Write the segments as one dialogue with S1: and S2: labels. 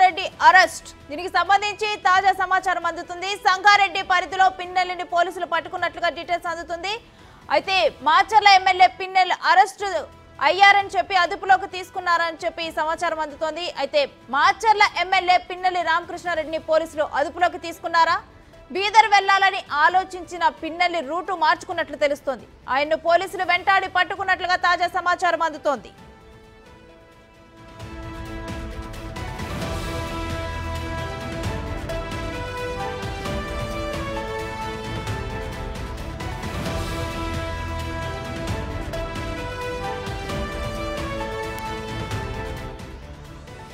S1: Ramakrishna Reddy arrest. దీనికి సంబంధించి తాజా సమాచారం అందుతుంది. సంగారెడ్డి పరిధిలో పిన్నెల్లిని పోలీసులు పట్టుకున్నట్లుగా డీటెయిల్స్ అందుతుంది. అయితే మాచర్ల ఎమ్మెల్యే పిన్నెల్ అరెస్ట్ అయ్యారని చెప్పి అదుపులోకి తీసుకున్నారని చెప్పి సమాచారం అందుతోంది. అయితే మాచర్ల ఎమ్మెల్యే పిన్నెల్లి రామకృష్ణారెడ్డిని పోలీసులు అదుపులోకి తీసుకున్నారా? బీదర్ వెళ్లాలని ఆలోచించిన పిన్నెల్లి రూటు మార్చుకున్నట్లు తెలుస్తోంది. ఆయన్ను పోలీసులు వెంటాడి పట్టుకున్నట్లుగా తాజా సమాచారం అందుతోంది.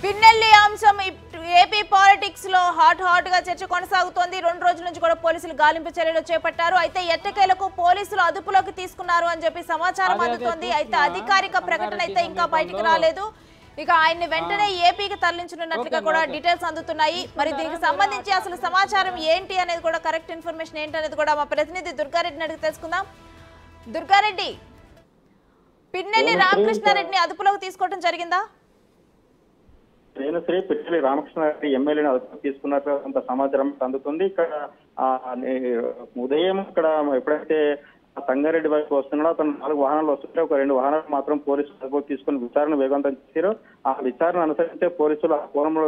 S1: పిన్నెల్లి అంశం ఏపీ పాలిటిక్స్ లో హాట్ గా చర్చ కొనసాగుతోంది. 2 రోజుల నుంచి కూడా పోలీసులు గాలింపు చర్యలు చేపట్టారు. అయితే ఎట్టకేలకు పోలీసులు అదుపులోకి తీసుకున్నారు అని చెప్పి సమాచారం అందుతోంది. అయితే అధికారిక ప్రకటన అయితే ఇంకా బయటకు రాలేదు. ఇక ఆయన్ని వెంటనే ఏపీకి తరలించనున్నట్లుగా కూడా డీటెయిల్స్ అందుతున్నాయి. మరి దీనికి సంబంధించి అసలు సమాచారం ఏంటి అనేది కూడా, కరెక్ట్ ఇన్ఫర్మేషన్ ఏంటి అనేది కూడా మా ప్రతినిధి దుర్గారెడ్డిని అడిగి తెలుసుకుందాం. దుర్గారెడ్డి, పిన్నెల్లి రామకృష్ణారెడ్డిని అదుపులోకి తీసుకోవడం జరిగిందా?
S2: శ్రీ పిన్నెల్లి రామకృష్ణారెడ్డి ఎమ్మెల్యేని అదుపులోకి తీసుకున్నట్లు కొంత సమాచారం అందుతుంది. ఇక్కడ ఉదయం ఇక్కడ ఎప్పుడైతే సంగారెడ్డి వైపు వస్తున్నాడో అతను 4 వాహనాలు వస్తుంటే ఒక 2 వాహనాలు మాత్రం పోలీసులు అదుపులోకి తీసుకుని విచారణ వేగవంతం చేశారు. ఆ విచారణ అనుసరిస్తే పోలీసులు ఆ కోణంలో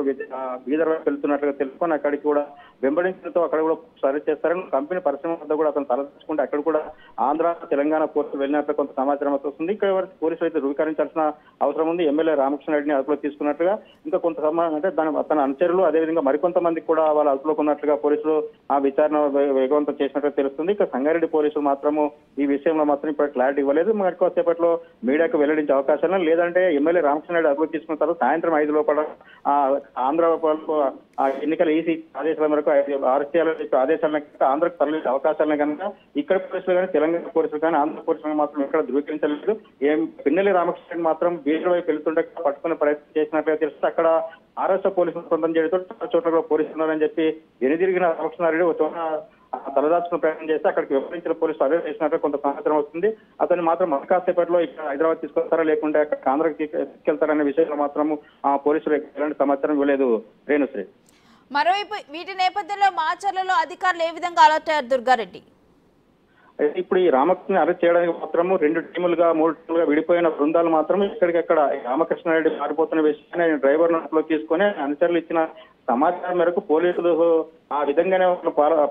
S2: బీదర్ వైపు వెళ్తున్నట్లుగా తెలుసుకొని అక్కడికి కూడా వెంబడించడంతో అక్కడ కూడా అరెస్ట్ చేస్తారని కంపెనీ పరిశ్రమ వద్ద కూడా అతను తలదించుకుంటే అక్కడ కూడా ఆంధ్ర తెలంగాణ పోలీసులు వెళ్ళినట్లు కొంత సమాచారం వస్తుంది. ఇక్కడ పోలీసులు అయితే ధృవీకరించాల్సిన అవసరం ఉంది. ఎమ్మెల్యే రామకృష్ణారెడ్డిని అదుపులోకి తీసుకున్నట్లుగా ఇంకా కొంత సమాచారం అంటే తన అనుచరులు అదేవిధంగా మరికొంతమంది కూడా వాళ్ళ అదుపులోకి ఉన్నట్లుగా పోలీసులు ఆ విచారణ వేగవంతం చేసినట్లుగా తెలుస్తుంది. ఇక సంగారెడ్డి పోలీసులు మాత్రము ఈ విషయంలో మాత్రం ఇప్పుడు క్లారిటీ ఇవ్వలేదు. మరికొద్ది సేపట్లో మీడియాకు వెల్లడించే అవకాశాలు, లేదంటే ఎమ్మెల్యే రామకృష్ణారెడ్డి అదుపులోకి తీసుకున్న తర్వాత సాయంత్రం 5 లోపల ఆంధ్ర ఎన్నికల ఈసీ ఆదేశాల మేరకు అరెస్ట్ చేయాలని ఆదేశాలను ఆంధ్రకు తరలించే అవకాశాలను కనుక ఇక్కడ పోలీసులు కానీ తెలంగాణ పోలీసులు కానీ ఆంధ్ర పోలీసులు మాత్రం ఇక్కడ ధృవీకరించలేదు. పిన్నెల్లి రామకృష్ణారెడ్డి మాత్రం బీదర్ వైపు వెళ్తుంటే పట్టుకునే ప్రయత్నం చేసినట్లుగా తెలుస్తుంది. అక్కడ ఆర్ఎస్ఓ పోలీసులు సొంతం చేయడంతో చాలా చోట్ల కూడా పోలీసులు ఉన్నారని చెప్పి వెనుదిరిగిన రామకృష్ణారెడ్డి ఒక చోట తలదాచుకునే ప్రయత్నం చేస్తే అక్కడికి వివరించిన పోలీసులు అరెస్ట్ చేసినట్టు కొంత సమాచారం వస్తుంది. అతన్ని మాత్రం కాసేపట్లో ఇక్కడ హైదరాబాద్ తీసుకొస్తారా లేకుంటే అక్కడ ఆంధ్రాకి తీసుకెళ్తారనే విషయంలో మాత్రము పోలీసులు ఎలాంటి సమాచారం ఇవ్వలేదు. రేణుశ్రీ,
S1: మరోవైపు వీటి నేపథ్యంలో మాచర్లలో అధికారులు ఏ విధంగా అలర్ట్ అయ్యారు దుర్గారెడ్డి?
S2: ఇప్పుడు ఈ రామకృష్ణ అరెస్ట్ చేయడానికి మాత్రము 2 టీములుగా 3 టీములుగా విడిపోయిన బృందాలు మాత్రం ఇక్కడికక్కడ రామకృష్ణారెడ్డి పారిపోతున్న విషయాన్ని డ్రైవర్ నోట్లో తీసుకొని అనుచరులు ఇచ్చిన సమాచారం మేరకు పోలీసులు ఆ విధంగానే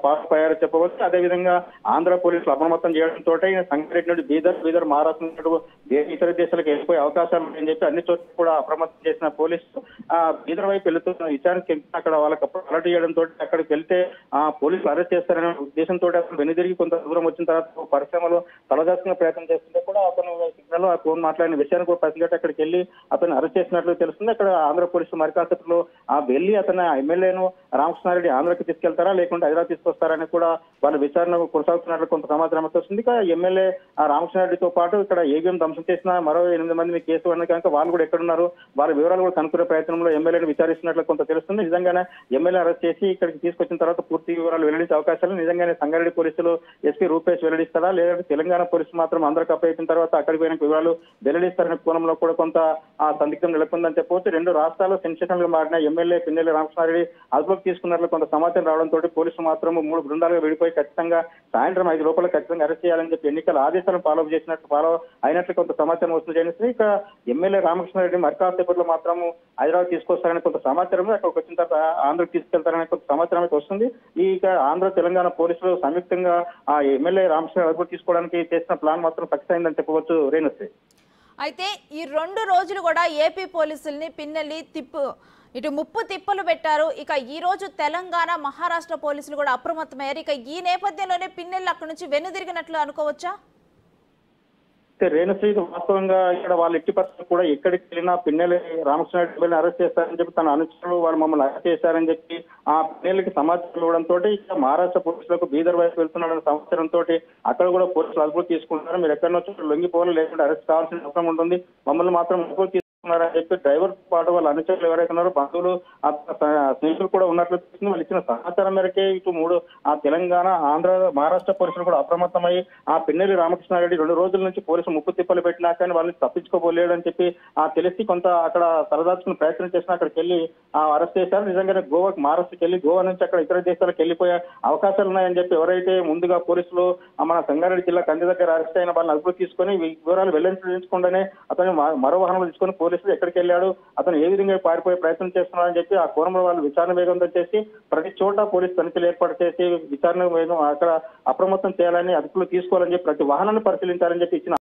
S2: పాల్పోయారని చెప్పవచ్చు. అదేవిధంగా ఆంధ్ర పోలీసులు అప్రమత్తం చేయడంతో సంగారెడ్డి నుండి బీదర్ మహారాష్ట్ర ఇతర దేశాలకు వెళ్ళిపోయే అవకాశాలు అని చెప్పి అన్ని చోట్ల కూడా అప్రమత్తం చేసిన పోలీసులు బీదర్ వైపు వెళుతున్న విచారణకి అక్కడ వాళ్ళకి అలర్ట్ చేయడంతో అక్కడికి వెళ్తే పోలీసులు అరెస్ట్ చేస్తారనే ఉద్దేశంతో అతను వెనుదిరిగి కొంత దూరం వచ్చిన తర్వాత పరిశ్రమలో తలదాచుకునే ప్రయత్నం చేస్తుంటే కూడా అతను సిగ్నల్ ఆ ఫోన్ మాట్లాడిన విషయాన్ని కూడా పసిగట్టి అక్కడికి వెళ్ళి అతను అరెస్ట్ చేసినట్లు తెలుస్తుంది. అక్కడ ఆంధ్ర పోలీసులు మరికాసేపట్లో వెళ్లి అతను ఎమ్మెల్యేను రామకృష్ణారెడ్డి ఆంధ్రాకి తీసుకెళ్తారా లేకుంటే హైదరాబాద్ తీసుకొస్తారని కూడా వాళ్ళ విచారణ కొనసాగుతున్నట్లు కొంత సమాచారం వస్తుంది. ఇక ఎమ్మెల్యే రామకృష్ణారెడ్డితో పాటు ఇక్కడ ఏబిఎం ధ్వంసం చేసిన మరో 8 మంది కేసు ఉన్న కనుక వాళ్ళు కూడా ఎక్కడున్నారు వాళ్ళ వివరాలు కూడా కనుక్కునే ప్రయత్నంలో ఎమ్మెల్యేను విచారిస్తున్నట్లు కొంత తెలుస్తుంది. నిజంగానే ఎమ్మెల్యే అరెస్ట్ చేసి ఇక్కడికి తీసుకొచ్చిన తర్వాత పూర్తి వివరాలు వెల్లడించే అవకాశాలు నిజంగానే సంగారెడ్డి పోలీసులు ఎస్పీ రూపేష్ వెల్లడిస్తారా లేదంటే తెలంగాణ పోలీసులు మాత్రం ఆంధ్రాకి అప్పగించిన తర్వాత అక్కడికి పోయిన వివరాలు వెల్లడిస్తారనే కోణంలో కూడా కొంత సందిగ్ధం నెలకొందని చెప్పవచ్చు. 2 రాష్ట్రాల్లో సెన్సేషనల్ గా మారిన ఎమ్మెల్యే పిన్నెల్లి రామకృష్ణారెడ్డి అదుపులోకి తీసుకున్నట్లు కొంత సమాచారం రావడంతో పోలీసులు మాత్రం 3 బృందాలుగా విడిపోయి ఖచ్చితంగా సాయంత్రం 5 లోపల ఖచ్చితంగా అరెస్ట్ చేయాలని చెప్పి ఎన్నికల ఆదేశాలను ఫాలో అయినట్లు కొంత సమాచారం వస్తుంది. ఇక ఎమ్మెల్యే రామకృష్ణారెడ్డి మరికాసేపట్లో మాత్రం హైదరాబాద్ తీసుకొస్తారని కొంత సమాచారం, అక్కడికి వచ్చిన తర్వాత ఆంధ్రకి తీసుకెళ్తారనే కొంత సమాచారం అయితే వస్తుంది. ఇక ఆంధ్ర తెలంగాణ పోలీసులు సంయుక్తంగా ఆ ఎమ్మెల్యే రామకృష్ణ అదుపులోకి తీసుకోవడానికి చేసిన ప్లాన్ మాత్రం సక్సెస్ అయిందని చెప్పవచ్చు. రేణుశ్రీ,
S1: అయితే ఈ 2 రోజులు కూడా ఏపీ పోలీసుల్ని పిన్నెల్లి ఇటు ముప్పు తిప్పలు పెట్టారు. ఇక ఈ రోజు తెలంగాణ మహారాష్ట్ర పోలీసులు కూడా అప్రమత్తమయ్యారు. ఇక ఈ నేపథ్యంలోనే పిన్నెల్లి అక్కడి నుంచి వెనుదిరిగినట్లు అనుకోవచ్చా?
S2: రేణుశ్రీ, వాస్తవంగా ఇక్కడ వాళ్ళు ఎట్టి పరిస్థితులు కూడా ఎక్కడికి వెళ్ళినా పిన్నెల్లి రామకృష్ణారెడ్డి అరెస్ట్ చేస్తారని చెప్పి తన అనుచరులు వాళ్ళు మమ్మల్ని అరెస్ట్ చేశారని చెప్పి ఆ పిన్నెల్లికి సమాచారం ఇవ్వడంతో ఇక మహారాష్ట్ర పోలీసులకు బీదర్ వైపు వెళ్తున్నాడన్న సమాచారంతో అక్కడ కూడా పోలీసులు అదుపులోకి తీసుకుంటారు. మీరు ఎక్కడి నుంచి లొంగిపోవాలి లేకుంటే అరెస్ట్ కావాల్సిన అవసరం ఉంటుంది, మమ్మల్ని మాత్రం ఉన్నారని చెప్పి డ్రైవర్ పాటు వాళ్ళ అనుచరులు ఎవరైతే ఉన్నారో బంధువులు స్నేహితులు కూడా ఉన్నట్లు తెలిసింది. వాళ్ళు ఇచ్చిన సమాచారం మేరకే ఇటు తెలంగాణ, ఆంధ్ర, మహారాష్ట్ర పోలీసులు కూడా అప్రమత్తమై పిన్నెల్లి రామకృష్ణారెడ్డి 2 రోజుల నుంచి పోలీసులు ముప్పు తిప్పలు పెట్టినా కానీ వాళ్ళని తప్పించుకోబోలేడని చెప్పి తెలిసి కొంత అక్కడ తలదాచుకుని ప్రయత్నం చేసినా అక్కడికి వెళ్ళి అరెస్ట్ చేశారు. నిజంగానే గోవాకు మహారాష్ట్రకి వెళ్ళి గోవా నుంచి అక్కడ ఇతర దేశాలకు వెళ్ళిపోయే అవకాశాలు ఉన్నాయని చెప్పి ఎవరైతే ముందుగా పోలీసులు మన సంగారెడ్డి జిల్లా కంది దగ్గర అరెస్ట్ అయిన వాళ్ళని అదుపులోకి తీసుకొని వివరాలు వెల్లడించకుండానే అతను మరో వాహనంలో తీసుకొని పోలీసులు ఎక్కడికి వెళ్ళాడు, అతను ఏ విధంగా పారిపోయే ప్రయత్నం చేస్తున్నారని చెప్పి ఆ కోణంలో వాళ్ళు విచారణ వేగంతో చేసి ప్రతి చోట పోలీసు తనిఖీలు ఏర్పాటు చేసి విచారణ వేగం అక్కడ అప్రమత్తం చేయాలని అదుపులో తీసుకోవాలని చెప్పి ప్రతి వాహనాన్ని పరిశీలించాలని చెప్పి ఇచ్చిన